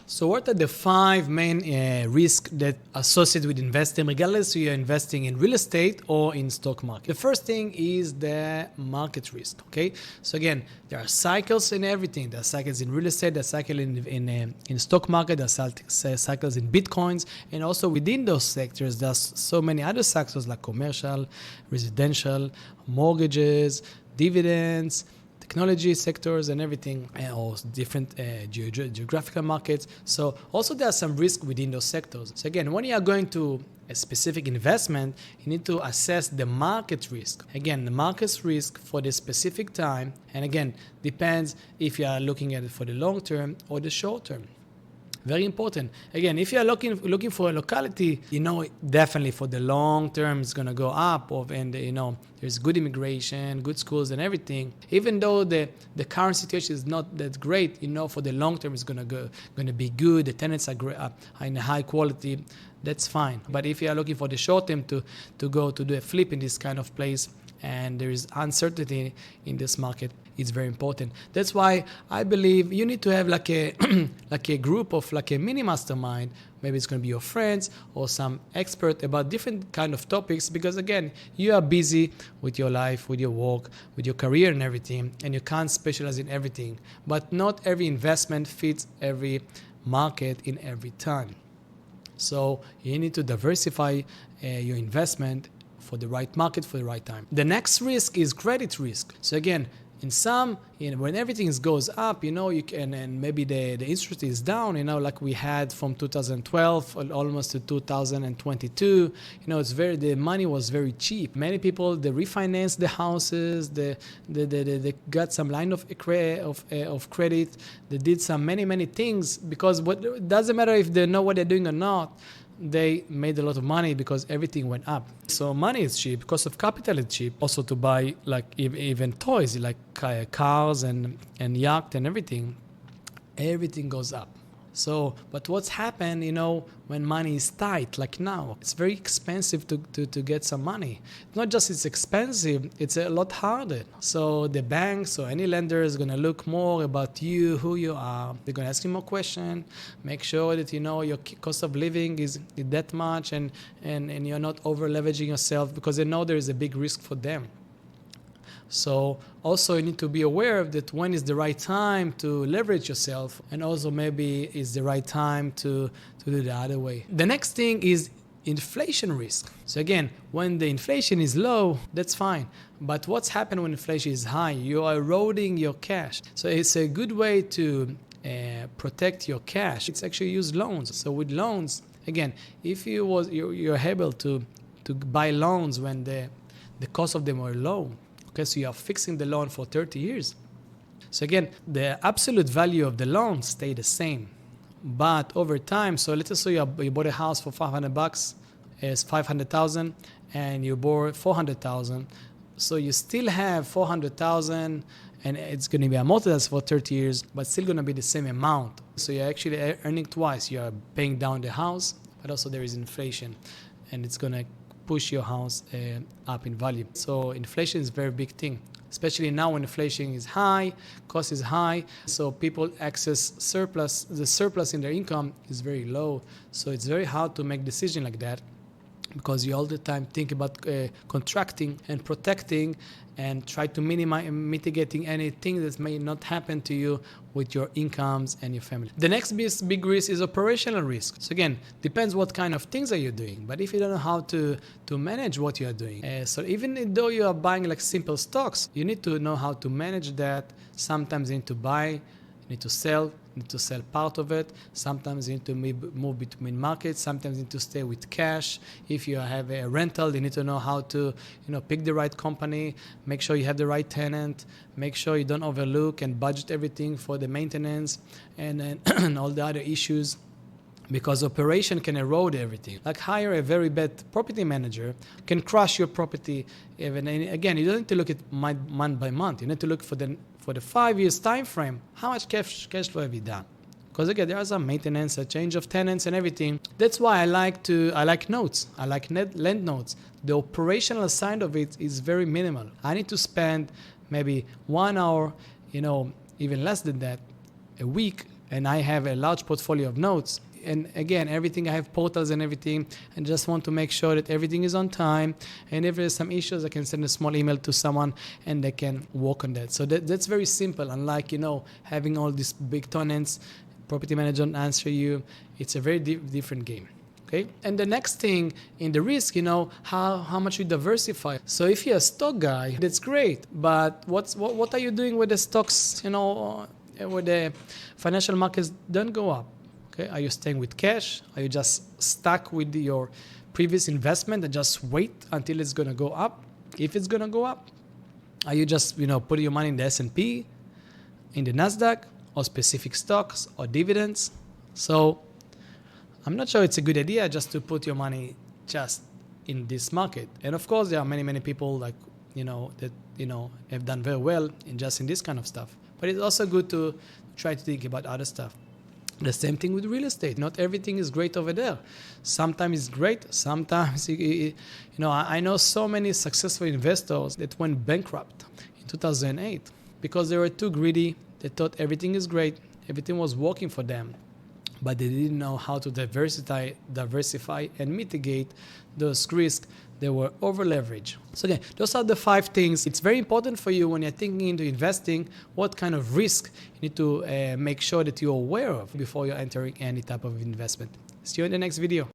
So what are the five main risks that associated with investing, regardless if you're investing in real estate or in stock market? The first thing is the market risk, okay? So again, there are cycles in everything. There are cycles in real estate, there are cycles in stock market, there are cycles in Bitcoins, and also within those sectors, there's so many other sectors like commercial, residential, mortgages, dividends, technology sectors and everything, or different geographical markets. So also there are some risk within those sectors. So again, when you are going to a specific investment, you need to assess the market risk. Again, the market risk for the specific time, and again, depends if you are looking at it for the long term or the short term. Very important. Again, if you are looking for a locality, definitely for the long term it's going to go up, and there's good immigration, good schools and everything. Even though the current situation is not that great, for the long term it's going to be good. The tenants are in a high quality. That's fine. But if you are looking for the short term to go to do a flip in this kind of place, and there is uncertainty in this market, it's very important. That's why I believe you need to have like a group of like a mini mastermind. Maybe it's going to be your friends or some expert about different kind of topics, because again, you are busy with your life, with your work, with your career and everything, and you can't specialize in everything. But not every investment fits every market in every time. So you need to diversify your investment for the right market, for the right time. The next risk is credit risk. So again, when everything goes up, you can, and maybe the interest is down, like we had from 2012 almost to 2022, the money was very cheap. Many people, they refinanced the houses, they got some line of credit, they did some many things, because it doesn't matter if they know what they're doing or not, they made a lot of money because everything went up. So money is cheap, cost of capital is cheap. Also to buy like even toys like cars and yacht and everything goes up. So, but what's happened, when money is tight, like now, it's very expensive to get some money. Not just it's expensive, it's a lot harder. So the banks or any lender is going to look more about you, who you are. They're going to ask you more questions, make sure that, your cost of living is that much, and you're not over leveraging yourself, because they know there is a big risk for them. So also you need to be aware of that when is the right time to leverage yourself, and also maybe is the right time to do the other way. The next thing is inflation risk. So again, when the inflation is low, that's fine. But what's happened when inflation is high? You are eroding your cash. So it's a good way to protect your cash. It's actually use loans. So with loans, again, if you're able to buy loans when the cost of them are low, okay, so you are fixing the loan for 30 years. So again, the absolute value of the loan stay the same. But over time, so let's say you bought a house for $500, is $500,000, and you borrow 400,000. So you still have 400,000, and it's going to be amortized for 30 years, but still going to be the same amount. So you're actually earning twice. You are paying down the house, but also there is inflation, and it's going to push your house up in value. So inflation is a very big thing, especially now when inflation is high, cost is high, so people access surplus. The surplus in their income is very low, so it's very hard to make decisions like that, because you all the time think about contracting and protecting and try to mitigating anything that may not happen to you with your incomes and your family. The next big risk is operational risk. So again, depends what kind of things are you doing. But if you don't know how to manage what you are doing, so even though you are buying like simple stocks, you need to know how to manage that. Sometimes you need to buy, you need to sell part of it. Sometimes you need to move between markets. Sometimes you need to stay with cash. If you have a rental, you need to know how to, pick the right company, make sure you have the right tenant, make sure you don't overlook and budget everything for the maintenance and all the other issues. Because operation can erode everything. Like hire a very bad property manager, can crush your property. Again, you don't need to look at month by month. You need to look for the 5 years time frame. How much cash flow have you done? Because again, there are some maintenance, a change of tenants and everything. That's why I like notes. I like land notes. The operational side of it is very minimal. I need to spend maybe 1 hour, even less than that, a week, and I have a large portfolio of notes, and again, everything, I have portals and everything, and just want to make sure that everything is on time, and if there's some issues, I can send a small email to someone and they can work on that. So that's very simple. Unlike, having all these big tenants, property manager don't answer you. It's a very different game. Okay. And the next thing in the risk, how much you diversify. So if you're a stock guy, that's great. But what are you doing with the stocks, where the financial markets don't go up? Okay. Are you staying with cash? Are you just stuck with your previous investment and just wait until it's going to go up? If it's going to go up, are you just, putting your money in the S&P, in the NASDAQ, or specific stocks or dividends? So I'm not sure it's a good idea just to put your money just in this market. And of course, there are many people that have done very well in this kind of stuff. But it's also good to try to think about other stuff. The same thing with real estate. Not everything is great over there. Sometimes it's great. Sometimes, I know so many successful investors that went bankrupt in 2008 because they were too greedy. They thought everything is great. Everything was working for them. But they didn't know how to diversify and mitigate those risks. They were over-leveraged. So again, those are the 5 things. It's very important for you when you're thinking into investing, what kind of risk you need to make sure that you're aware of before you're entering any type of investment. See you in the next video.